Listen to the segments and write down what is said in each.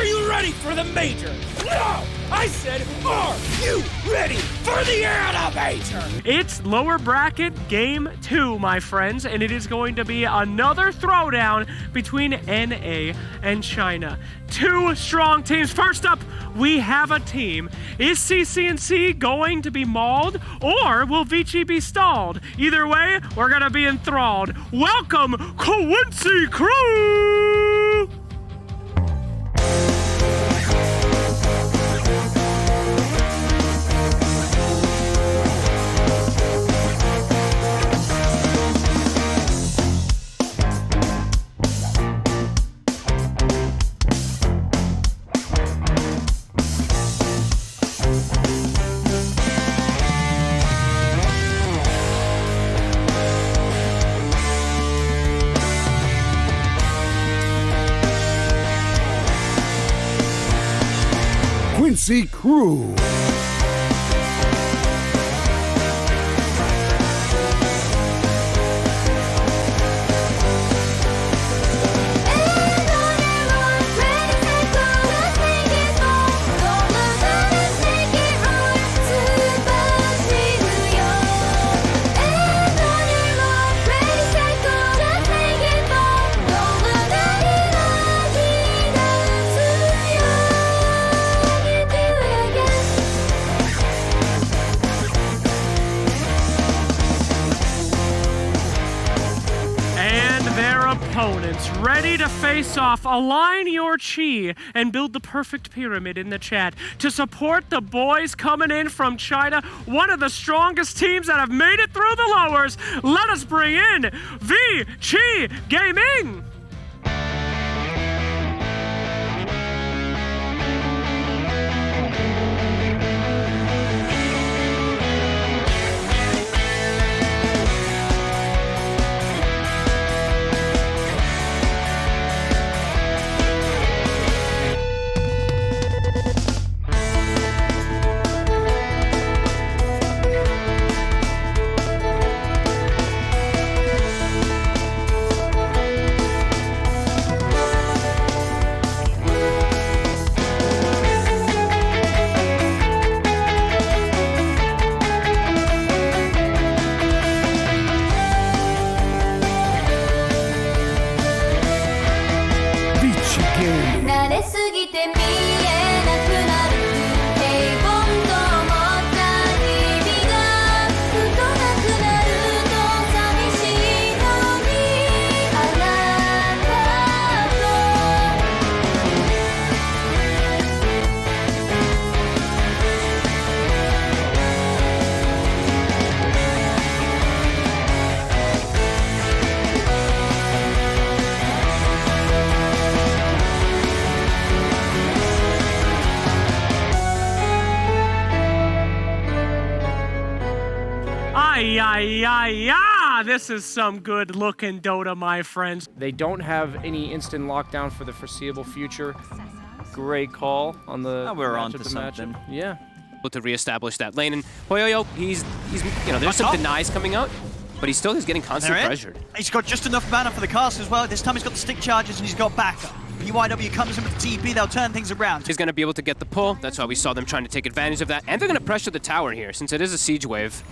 Are you ready for the major? No! I said, are you ready for the AniMajor? It's lower bracket game 2, my friends, and it is going to be another throwdown between NA and China. Two strong teams. First up, we have a team. Is CCNC going to be mauled, or will Vici be stalled? Either way, we're gonna be enthralled. Welcome, Quincy Crew! Quincy Crew. Opponents ready to face off. Align your chi and build the perfect pyramid in the chat to support the boys coming in from China, one of the strongest teams that have made it through the lowers. Let us bring in Vici Gaming. This is some good looking Dota, my friends. They don't have any instant lockdown for the foreseeable future. Great call on the we're on to something. Yeah. To reestablish that lane, and Hoyoyo, he's you know, there's some denies coming out, but he still is getting constantly pressured. He's got just enough mana for the cast as well. This time he's got the stick charges and he's got backup. PYW comes in with the TP, they'll turn things around. He's going to be able to get the pull. That's why we saw them trying to take advantage of that, and they're going to pressure the tower here since it is a siege wave.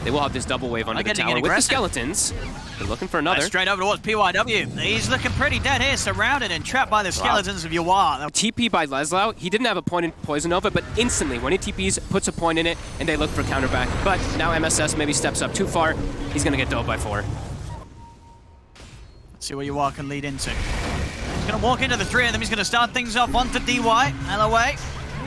They will have this double wave under the tower with the skeletons. They're looking for another. Straight over towards PYW. He's looking pretty dead here, surrounded and trapped by the skeletons of Yawar. TP by Leslau. He didn't have a point in Poison Nova, but instantly when he TPs, puts a point in it, and they look for counterback. But now MSS maybe steps up too far. He's going to get dove by 4. Let's see what Yawar can lead into. He's going to walk into the 3 of them. He's going to start things off onto DY. LOA.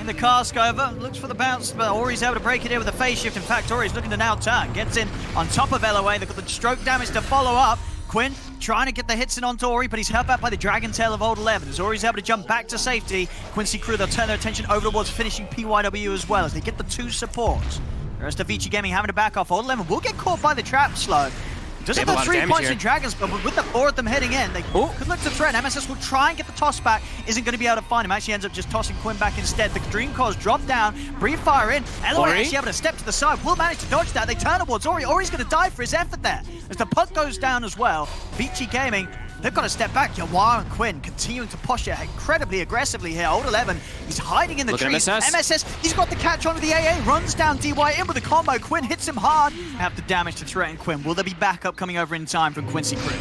The cask over, looks for the bounce, but Ori's able to break it in with a phase shift. In fact, Ori's looking to now turn, gets in on top of LOA. They've got the stroke damage to follow up. Quinn trying to get the hits in onto Ori, but he's helped out by the Dragon Tail of Old 11. As Ori's able to jump back to safety, Quincy Crew, they'll turn their attention over towards finishing PYW as well as they get the 2 supports. The rest of Vici Gaming having to back off. Old 11 will get caught by the trap slow. Does have the 3 points in Dragons, but with the 4 of them heading in, they could look to threaten. MSS will try and get the toss back. Isn't going to be able to find him. Actually ends up just tossing Quinn back instead. The Dream Cores drop down. Brief fire in. LOA actually able to step to the side. Will manage to dodge that. They turn towards Ori. Ori's going to die for his effort there. As the puck goes down as well, Vici Gaming They've got to step back. Yawar and Quinn continuing to posture incredibly aggressively here. Old 11, he's hiding in the trees. MSS, he's got the catch on with the AA, runs down DY in with the combo. Quinn hits him hard. Have the damage to threaten Quinn. Will there be backup coming over in time from Quincy Crew?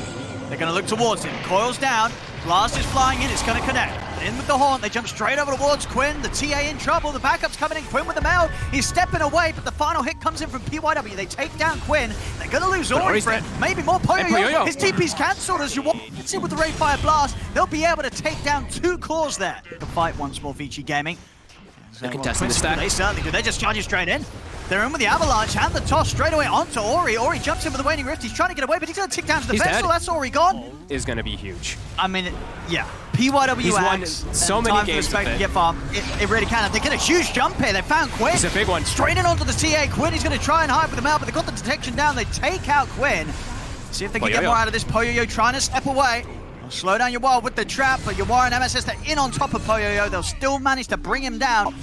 They're going to look towards him. Coils down. Blast is flying in. It's going to connect. In with the haunt. They jump straight over towards Quinn. The TA in trouble. The backup's coming in. Quinn with the meld. He's stepping away, but the final hit comes in from PYW. They take down Quinn. They're going to lose Ori for it. Maybe more Poyoyo. His TP's cancelled as you walk. It's in with the Ray Fire Blast. They'll be able to take down 2 cores there. The fight once more, Vici Gaming. They're contesting the stack. They certainly do. They're just charging straight in. They're in with the Avalanche, and the toss straight away onto Ori. Ori jumps in with the Waning Rift. He's trying to get away, but he's going to tick down to the vessel. That's Ori gone. Is going to be huge. I mean, yeah. PYW He's won so many games with it. Get farm. It really can. They get a huge jump here. They found Quinn. It's a big one. Straight in onto the TA. Quinn is going to try and hide with the mount, but they got the detection down. They take out Quinn. See if they can get more out of this. Poyoyo trying to step away. They'll slow down Yawar with the trap, but Yawar and MSS, they're in on top of Poyoyo. They'll still manage to bring him down.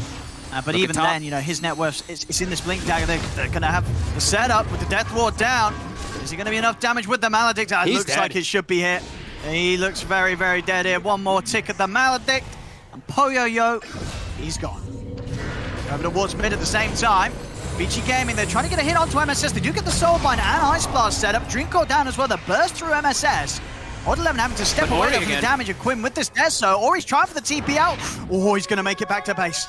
But even then, you know, his net worth is in this Blink Dagger. They're going to have the setup with the Death Ward down. Is he going to be enough damage with the Maledict? It looks like it should be here. He looks very, very dead here. One more tick at the Maledict. And Poyoyo, he's gone. Over towards mid at the same time. Vici Gaming, they're trying to get a hit onto MSS. They do get the Soulbind and Ice Blast set up. Drinkcore down as well. The burst through MSS. Odd 11 having to step away from the damage of Quinn with this Deso. Or he's trying for the TP out. Oh, he's going to make it back to base.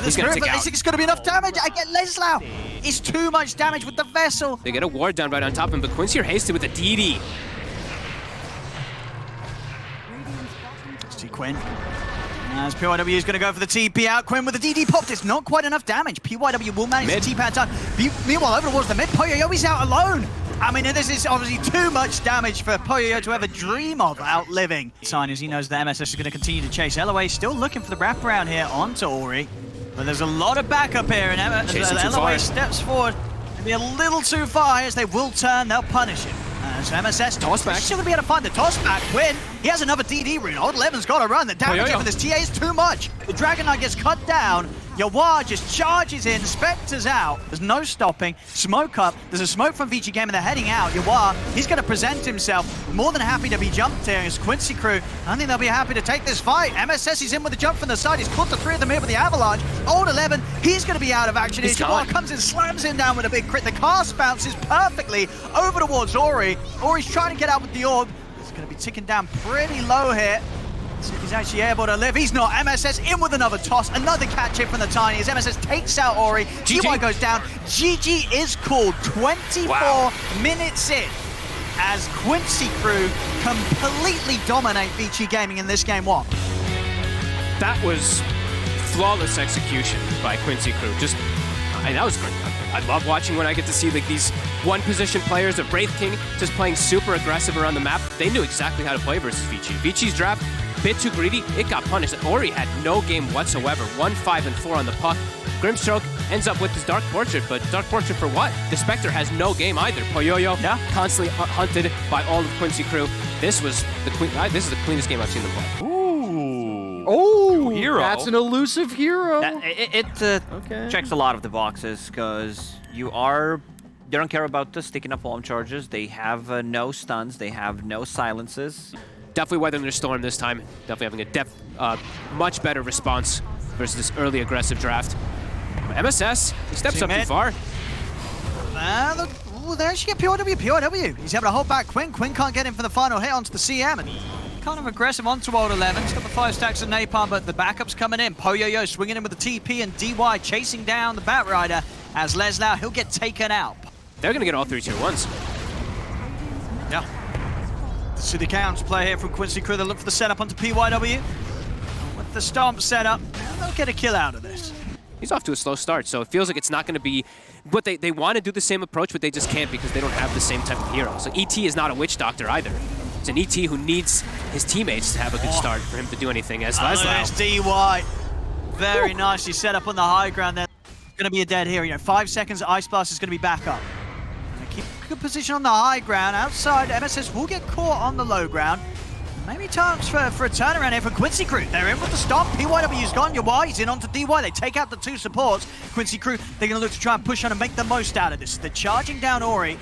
He's going to be enough damage. I get Leslau. It's too much damage with the vessel. They get a ward down right on top of him, but Quincy are hasted with the DD. See Quinn. As PYW is going to go for the TP out. Quinn with the DD popped. It's not quite enough damage. PYW will manage the TP out time. Meanwhile, over towards the mid, Poyoyo is out alone. I mean, this is obviously too much damage for Poyoyo to ever dream of outliving. Sign as he knows that MSS is going to continue to chase. LOA still looking for the wraparound here onto Ori. But there's a lot of backup here, and LOA steps forward. Maybe a little too far as they will turn. They'll punish him. As MSS toss back. Still going to be able to find the toss back. Quinn, he has another DD rune. Old 11's got to run. The damage for this TA is too much. The Dragon Knight gets cut down. Yawar just charges in, Spectre's out. There's no stopping. Smoke up. There's a smoke from Vici Gaming. They're heading out. Yawar, he's going to present himself. More than happy to be jumped here. It's Quincy Crew. I think they'll be happy to take this fight. MSS is in with the jump from the side. He's caught the 3 of them here with the Avalanche. Old 11, he's going to be out of action. Yawar comes in, slams him down with a big crit. The cast bounces perfectly over towards Ori. Ori's trying to get out with the orb. He's going to be ticking down pretty low here. See if he's actually able to live. He's not. MSS in with another toss. Another catch hit from the Tiny as MSS takes out Ori. GY goes down. GG is called 24 minutes in as Quincy Crew completely dominate Vici Gaming in this game 1. That was flawless execution by Quincy Crew. That was great. I love watching when I get to see like these one-position players of Wraith King just playing super aggressive around the map. They knew exactly how to play versus Vici. Vici's draft, bit too greedy, it got punished. Ori had no game whatsoever. 1-5-4 on the puck. Grimstroke ends up with his Dark Portrait, but Dark Portrait for what? The Spectre has no game either. Poyoyo constantly hunted by all of Quincy Crew. This is the cleanest game I've seen them play. Oh, hero. That's an elusive hero. It checks a lot of the boxes because they don't care about the sticking up bomb charges. They have no stuns. They have no silences. Definitely weathering their storm this time. Definitely having a much better response versus this early aggressive draft. MSS, he steps up too far. They actually get PYW. He's able to hold back Quinn. Quinn can't get him for the final hit onto the CM. And kind of aggressive onto Old 11. He's got the 5 stacks of Napalm, but the backup's coming in. Poyoyo swinging in with the TP and DY chasing down the Batrider as Leslau, he'll get taken out. They're going to get all 3 tier 1s. Yeah. See the counts play here from Quincy Crew. They look for the setup onto PYW. With the stomp setup, they'll get a kill out of this. He's off to a slow start, so it feels like it's not going to be... But they want to do the same approach, but they just can't because they don't have the same type of hero. So ET is not a witch doctor either. It's an ET who needs his teammates to have a good start for him to do anything as Leslau. There's DY. Very nicely set up on the high ground there. Going to be a dead hero. You know, 5 seconds, Ice Blast is going to be back up. Keep a good position on the high ground. Outside, MSS will get caught on the low ground. Maybe times for a turnaround here for Quincy Crew. They're in with the stomp. PYW's gone. Yawar, he's in onto DY. They take out the 2 supports. Quincy Crew, they're going to look to try and push on and make the most out of this. They're charging down Ori.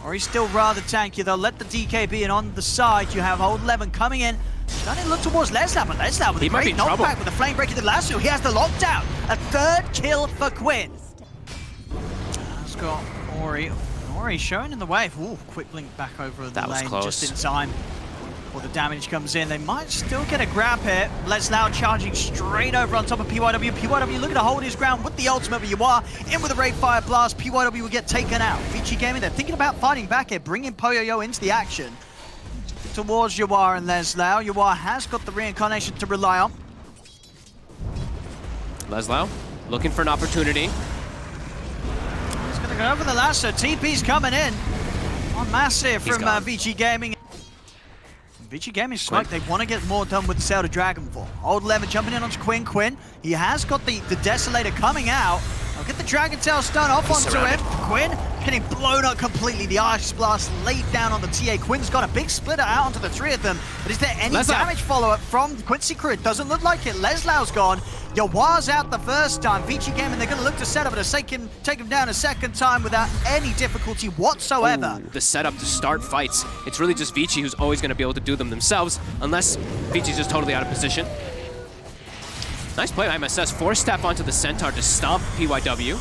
Or he's still rather tanky. They'll let the DKB in on the side. You have Old 11 coming in. Starting to look towards Lesnar, but Lesnar with a great knockback with the flame breaking the lasso. He has the lockdown. A third kill for Quinn. Has got Ori. Ori showing in the wave. Ooh, quick blink back over the lane just in time. Before the damage comes in, they might still get a grab here. Leslau charging straight over on top of PYW. PYW looking to hold his ground with the ultimate, but you are in with a Ray Fire Blast. PYW will get taken out. Vici Gaming, they're thinking about fighting back here, bringing Poyoyo into the action. Towards Yawar and Leslau. Yawar has got the reincarnation to rely on. Leslau looking for an opportunity. He's going to go over the lasso. TP's coming in on Massive from Vici Gaming. Vici Gaming smoke, they want to get more done with the Sail to Dragonfall. Old 11 jumping in onto Quinn. Quinn, he has got the Desolator coming out. I'll get the Dragon Tail stun off onto him. Quinn getting blown up completely. The Ice Blast laid down on the TA. Quinn's got a big splitter out onto the three of them. But is there any damage follow-up from Quincy Crew? It doesn't look like it. Leslau's gone. Yawar's out the first time. Vici Gaming, they're going to look to set up and take him down a second time without any difficulty whatsoever. Ooh, the setup to start fights. It's really just Vici who's always going to be able to do them themselves, unless Vici's just totally out of position. Nice play by MSS. Four-step onto the Centaur to stomp PYW.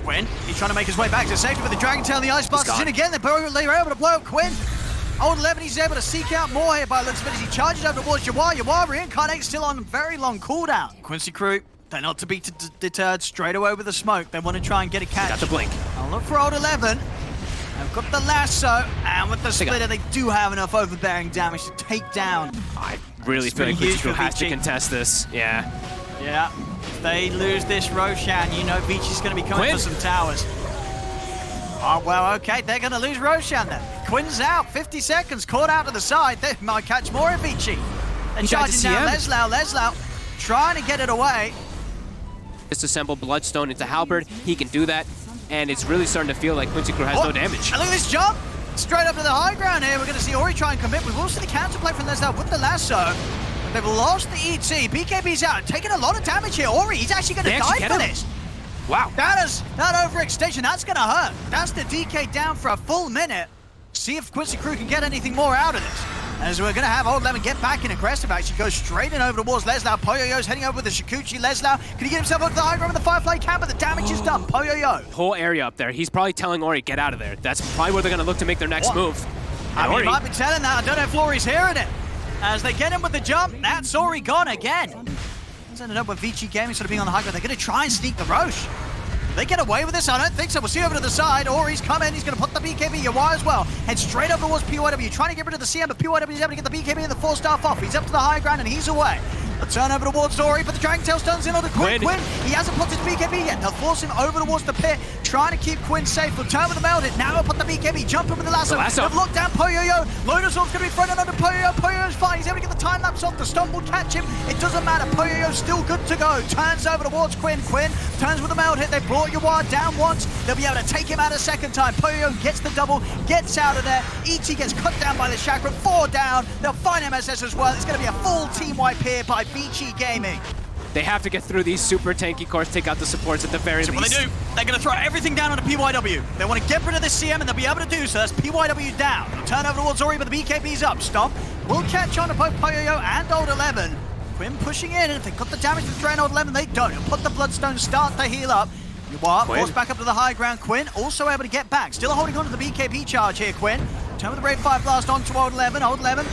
Quinn, he's trying to make his way back to safety, but the Dragon Tail and the Ice Blast is in again. They're able to blow up Quinn. Old 11, he's able to seek out more here by looks of it as he charges over towards Yawar. Yawar reincarnates still on a very long cooldown. Quincy Crew, they're not to be deterred straight away with the smoke. They want to try and get a catch. Got the blink. I'll look for Old 11. They've got the lasso, and with the splitter, they do have enough overbearing damage to take down. I really feel like Quincy Crew has to contest this. Yeah. Yeah. If they lose this Roshan, you know Vici's going to be coming for some towers. Oh, well, okay, they're going to lose Roshan then. Quinn's out, 50 seconds, caught out to the side. They might catch more of Vici. They're charging down Leslau trying to get it away. Disassemble Bloodstone into Halberd, he can do that, and it's really starting to feel like Quincy Crew has no damage. And look at this jump, straight up to the high ground here. We're going to see Ori try and commit. We've also seen the counterplay from Leslau with the lasso. They've lost the ET, BKB's out, taking a lot of damage here. Ori, he's actually going to die for this. Wow. That overextension, that's going to hurt. That's the DK down for a full minute. See if Quincy Crew can get anything more out of this. As we're going to have Old 11 get back in aggressive action, goes straight in over towards Leslau. Poyoyo's heading over with the Shikuchi. Leslau, can he get himself up to the high ground with the Firefly Camp? But the damage is done. Poyoyo. Whole area up there. He's probably telling Ori, get out of there. That's probably where they're going to look to make their next move. I mean, he might be telling that. I don't know if Ori's hearing it. As they get him with the jump, that's Ori gone again. He's ended up with Vici Gaming sort of being on the high ground. They're going to try and sneak the Roche. They get away with this? I don't think so. We'll see over to the side. Ori's coming. He's going to put the BKB. Yawar as well. Head straight over towards PYW. Trying to get rid of the CM, but PYW is able to get the BKB and the 4-staff off. He's up to the high ground and he's away. A turn over towards Ori, but the Dragon Tail stuns in on the Quinn. He hasn't put his BKB yet. They'll force him over towards the pit, trying to keep Quinn safe. We'll turn with the Meld It. Now we'll put the BKB. Jump in with the lasso. They've locked down Poyoyo. Lonarzor's going to be fronted under Poyoyo. Poyoyo's fine. He's able to get the time lapse off. The stomp will catch him. It doesn't matter. Poyoyo's still good to go. Turns over towards Quinn. Quinn turns with the Meld Hit. They brought Yawar down once. They'll be able to take him out a second time. Poyoyo gets the double, gets out of there. ET gets cut down by the chakra. 4 down. They'll find MSS as well. It's going to be a full team wipe here by Vici Gaming. They have to get through these super tanky cores, take out the supports at the very least. What they do, they're going to throw everything down onto PYW. They want to get rid of this CM and they'll be able to do so. That's PYW down. They'll turn over towards Ori, but the BKB's up. Stomp will catch on to both Poyoyo and Old 11. Quinn pushing in, and if they've got the damage to drain Old 11, they don't. He'll put the Bloodstone, start to heal up. Yawar forced back up to the high ground. Quinn also able to get back. Still holding on to the BKB charge here, Quinn. Turn with the Brave Fire Blast onto Old 11. Old 11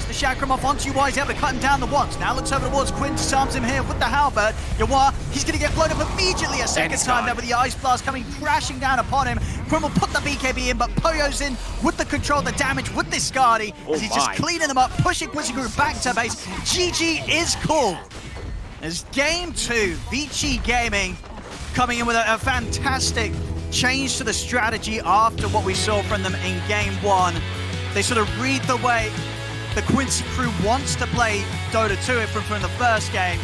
the Chakram off onto Yawar. He's able to cut him down the once. Now looks over towards Quinn, disarms him here with the Halberd. Yawar, he's going to get blown up immediately a second time there with the Ice Blast coming crashing down upon him. Quinn will put the BKB in, but Poyo's in with the control, the damage with this Skadi as he's just cleaning them up, pushing Quincy Crew back to base. GG is cool. As game 2, Vici Gaming coming in with a fantastic change to the strategy after what we saw from them in game 1. They sort of read the way the Quincy Crew wants to play Dota 2 from the first game,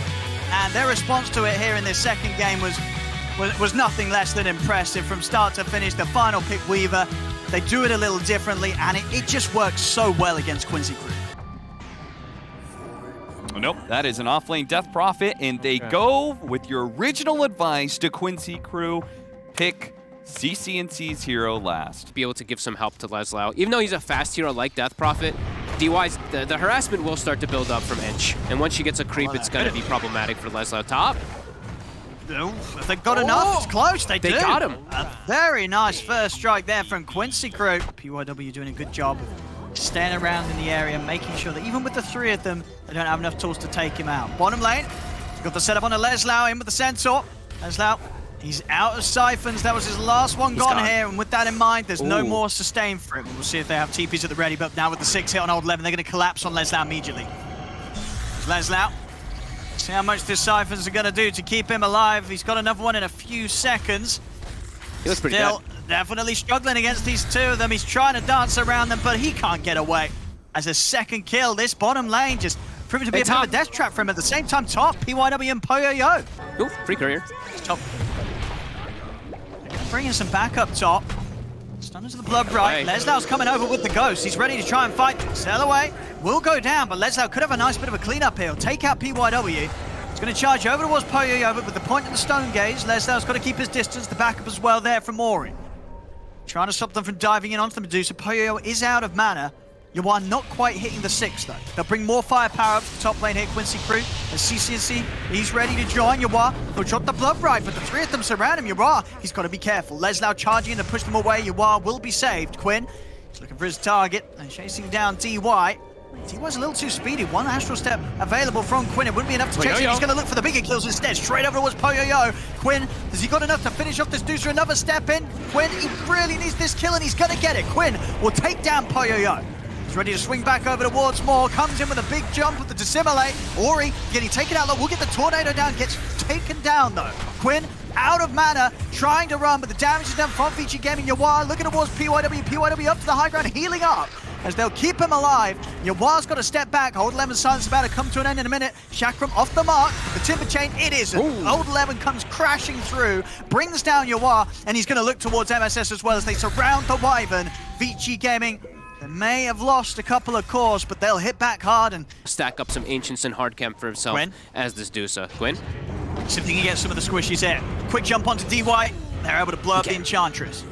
and their response to it here in this second game was nothing less than impressive from start to finish. The final pick Weaver, they do it a little differently, and it just works so well against Quincy Crew. Nope, that is an off-lane Death Prophet, and they go with your original advice to Quincy Crew. Pick CCNC's hero last. Be able to give some help to Leslau. Even though he's a fast hero like Death Prophet, DY's, the harassment will start to build up from Inch. And once she gets a creep, it's going to be problematic for Leslau. Top. If they've got enough, it's close. They do. They got him. A very nice first strike there from Quincy Crew. PYW doing a good job of staying around in the area, making sure that even with the 3 of them, they don't have enough tools to take him out. Bottom lane, got the setup on a Leslau, in with the Centaur. Leslau, he's out of siphons. That was his last one gone here, and with that in mind, there's no more sustain for him. We'll see if they have TPs at the ready, but now with the 6 hit on Old 11, they're going to collapse on Leslau immediately. Leslau. See how much this siphons are going to do to keep him alive. He's got another one in a few seconds. He looks pretty Still good. Definitely struggling against these 2 of them. He's trying to dance around them, but he can't get away. As a second kill, this bottom lane just proving to be a bit of a death trap for him. At the same time, top, PYW and Poyoyo. Ooh, free courier. Top. Bringing some backup top. Stunners to the blood bright. Leslau's coming over with the ghost. He's ready to try and fight. Sail away. Will go down, but Leslau could have a nice bit of a cleanup here. He'll take out PYW. He's going to charge over towards Poyoyo, but with the point in the stone gaze, Leslau's got to keep his distance. The backup as well there from Ori. Trying to stop them from diving in onto the Medusa. Poyoyo is out of mana. You are not quite hitting the 6 though. They'll bring more firepower up to the top lane here. Quincy Crew and CCNC, he's ready to join Yawar. He'll drop the blood right, but the 3 of them surround him. Yawar, he's got to be careful. Leslau charging in to push them away. Yawar will be saved. Quinn, he's looking for his target and chasing down DY. DY's a little too speedy. 1 astral step available from Quinn. It wouldn't be enough to chase him. He's going to look for the bigger kills instead. Straight over towards Poyoyo. Quinn, has he got enough to finish off this Deucer? Another step in. Quinn, he really needs this kill and he's going to get it. Quinn will take down Poyoyo. He's ready to swing back over towards Moore. Comes in with a big jump with the dissimilate. Ori getting taken out low. We'll get the tornado down. Gets taken down though. Quinn out of mana, trying to run, but the damage is done from Vici Gaming. Yawar looking towards PYW. PYW up to the high ground, healing up as they'll keep him alive. Yawar's got to step back. Old 11's silence about to come to an end in a minute. Chakram off the mark. The timber chain, it isn't. Old 11 comes crashing through, brings down Yawar, and he's going to look towards MSS as well as they surround the Wyvern. Vici Gaming, they may have lost a couple of cores, but they'll hit back hard and stack up some Ancients and hard camp for himself as this Dusa. Quinn? see if they can get some of the squishies here. Quick jump onto DY. They're able to blow up the Enchantress.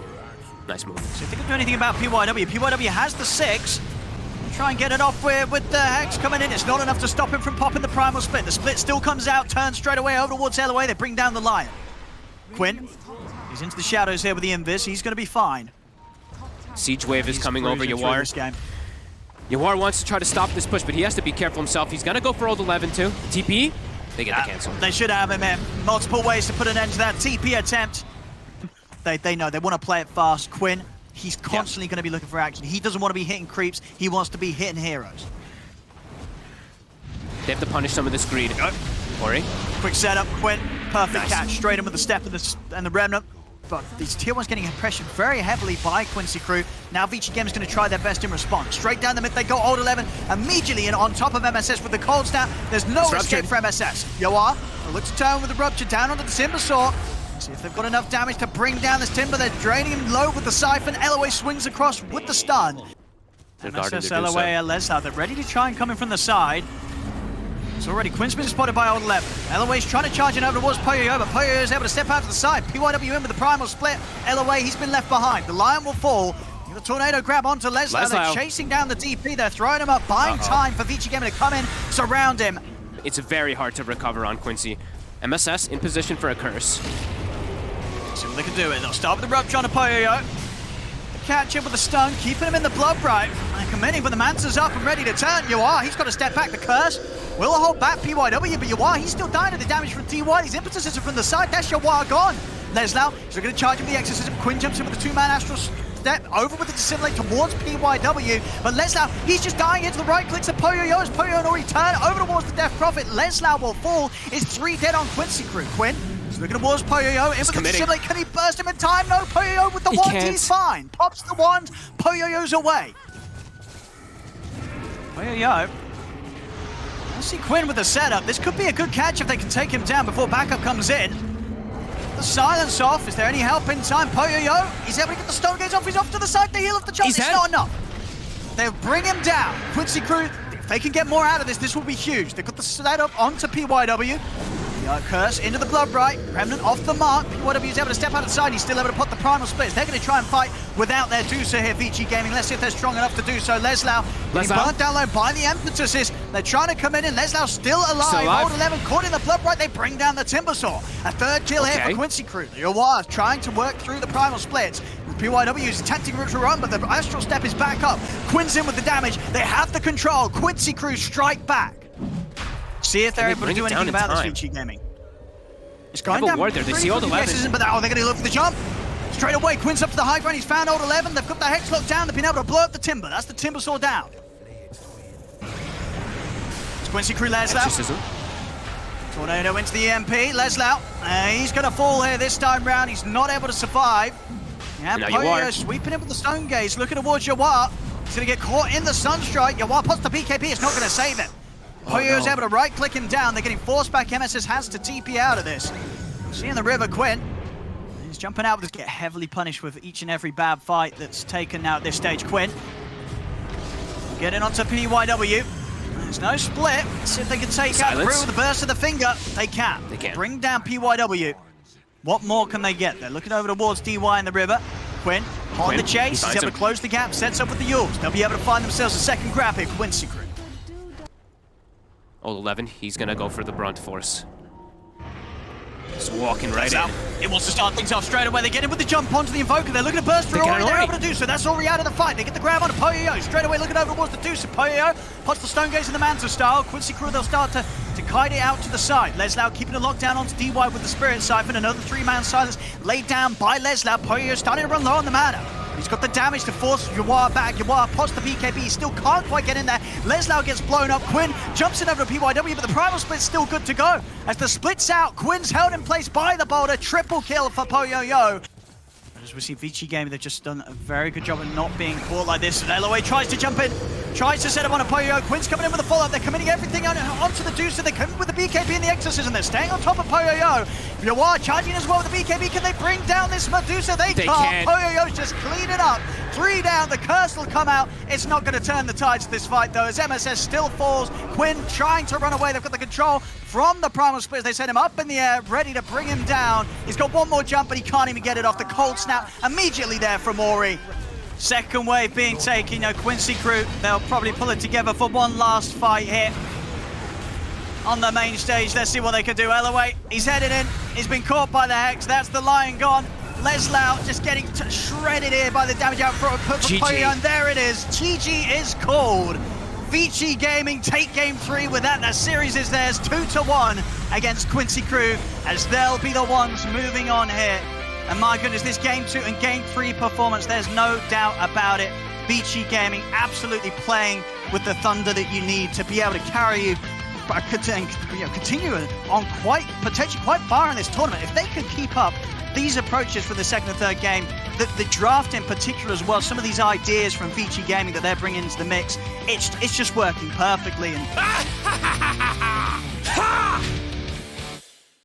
Nice move. So if they can do anything about PYW, PYW has the 6. Try and get it off with the Hex coming in. It's not enough to stop him from popping the Primal Split. The Split still comes out, turns straight away over towards LOA. They bring down the Lion. Quinn, he's into the shadows here with the Invis. He's going to be fine. Siege Wave is coming over Yawar. Yawar wants to try to stop this push, but he has to be careful himself. He's going to go for Old 11 too. TP, they get the cancel. They should have him in. Multiple ways to put an end to that TP attempt. They know, they want to play it fast. Quinn, he's constantly going to be looking for action. He doesn't want to be hitting creeps. He wants to be hitting heroes. They have to punish some of this greed. Ori. Quick setup, Quinn. Perfect catch. Straight in with the step and the Remnant. But these tier 1s getting pressured very heavily by Quincy Crew. Now Vici Gaming is going to try their best in response. Straight down the mid, they go Old 11 immediately and on top of MSS with the cold snap. There's no escape for MSS. Yawar looks to turn with the Rupture down onto the Timber Saw. See if they've got enough damage to bring down this Timber. They're draining him low with the Siphon. LOA swings across with the stun. MSS, LOA, Leslau, they're ready to try and come in from the side. It's already Quinn's been spotted by Old 11. LOA's trying to charge it over towards Poyoyo, but Poyoyo is able to step out to the side. PYW in with the Primal Split. LOA, he's been left behind. The Lion will fall. The tornado grab onto Leslau. They're chasing down the DP. They're throwing him up, buying time for Vici Gaming to come in, surround him. It's very hard to recover on Quincy. MSS in position for a curse. See what they can do. They'll start with the Rupture on Poyoyo. Catch him with the stun, keeping him in the blood bright. And committing, but the Mancer's up and ready to turn. Yawar, he's got to step back. The curse will hold back PYW, but Yawar, he's still dying to the damage from DY. These impetuses are from the side. That's Yawar gone. Leslau, so they're going to charge him with the Exorcism. Quinn jumps in with the 2-man Astral Step over with the Dissimilate towards PYW. But Leslau, he's just dying into the right clicks of Poyoyo as Poyoyo already turn over towards the Death Prophet. Leslau will fall. It's 3 dead on Quincy Crew. Quinn, looking towards Poyoyo, in with the Dissimilate. Can he burst him in time? No, Poyoyo with the wand, he's fine. Pops the wand, Poyoyo's away. Poyoyo. I see Quinn with the setup. This could be a good catch if they can take him down before backup comes in. The silence off. Is there any help in time? Poyoyo, he's able to get the Stone Gaze off. He's off to the side. The heal of the child. It's not enough. They'll bring him down. Quincy Crew, if they can get more out of this, this will be huge. They've got the setup onto PYW. Curse into the Blood Bright. Remnant off the mark. PYW is able to step out of sight. He's still able to put the primal splits. They're going to try and fight without their Deucer here, Vici Gaming. Let's see if they're strong enough to do so. Leslau getting burnt down low by the Impetuses. They're trying to come in, and Leslau still alive. Old 11 caught in the Blood Bright. They bring down the Timbersaw. A third kill here for Quincy Crew. Leoir trying to work through the primal splits. PYW is attempting to run, but the Astral Step is back up. Quinn's in with the damage. They have the control. Quincy Crew strike back. See if they're able to do anything about this, Vici Gaming. It's going down. They see Old 11. But they're going to look for the jump. Straight away, Quinn's up to the high ground. He's found Old 11. They've got the Hex locked down. They've been able to blow up the Timber. That's the Timbersaw down. It's Quincy Crew, Leslau. Tornado into the EMP. Leslau. He's going to fall here this time round. He's not able to survive. Yeah, Poyo sweeping in with the Stone Gaze. Looking towards Yawar. He's going to get caught in the Sunstrike. Yawar puts the BKB. It's not going to save him. Poyo's able to right-click him down. They're getting forced back. MSS has to TP out of this. Seeing the river, Quinn. He's jumping out. Just get heavily punished with each and every bad fight that's taken now at this stage. Quinn getting onto PYW. There's no split. Let's see if they can take out the Brew with the burst of the finger. They can. Bring down PYW. What more can they get? They're looking over towards DY in the river. Quinn on the chase. He's able to close the gap. Sets up with the Yules. They'll be able to find themselves a second grab here. Quincy Crew. Old 11, he's gonna go for the brunt force. Just walking right in. It wants to start things off straight away. They get in with the jump onto the Invoker. They're looking to burst through Ori. They're able to do so. That's Ori out of the fight. They get the grab onto Poyo. Straight away looking over towards the Deucer. Poyo puts the Stone Gaze in the Manta style. Quincy Crew, they'll start to kite it out to the side. Leslau keeping a lockdown onto DY with the Spirit Siphon. Another 3-man silence laid down by Leslau. Poyo starting to run low on the mana. He's got the damage to force Yawar back. Yawar pots the BKB. He still can't quite get in there. Leslau gets blown up. Quinn jumps in over to PYW, but the primal split's still good to go. As the split's out, Quinn's held in place by the boulder. Triple kill for Poyo. As we see Vici Gaming, they've just done a very good job of not being caught like this. LOA tries to jump in, tries to set up on a Poyo. Quinn's coming in with a follow-up. They're committing everything onto the Deucer. They're coming with the BKB and the Exorcism. They're staying on top of Poyo. Yawar charging as well with the BKB. Can they bring down this Medusa? They can't. Poyo's just cleaning up. 3 down. The curse will come out. It's not going to turn the tides of this fight, though, as MSS still falls. Quinn trying to run away. They've got the control from the primal splits. They set him up in the air, ready to bring him down. He's got one more jump, but he can't even get it off. The cold snap immediately there from Ori. Second wave being taken. Quincy Crew, they'll probably pull it together for one last fight here on the main stage. Let's see what they can do. LOA, he's headed in. He's been caught by the Hex. That's the Lion gone. Leslau just getting shredded here by the damage out for Poyo, and there it is. GG is called. Vici Gaming take game 3 with that. That series is theirs, 2-1 against Quincy Crew, as they'll be the ones moving on here. And my goodness, this game 2 and game 3 performance, there's no doubt about it. Vici Gaming absolutely playing with the thunder that you need to be able to carry you, continue on potentially quite far in this tournament. If they could keep up these approaches for the second and third game, the draft in particular as well, some of these ideas from Vici Gaming that they're bringing into the mix, it's just working perfectly. And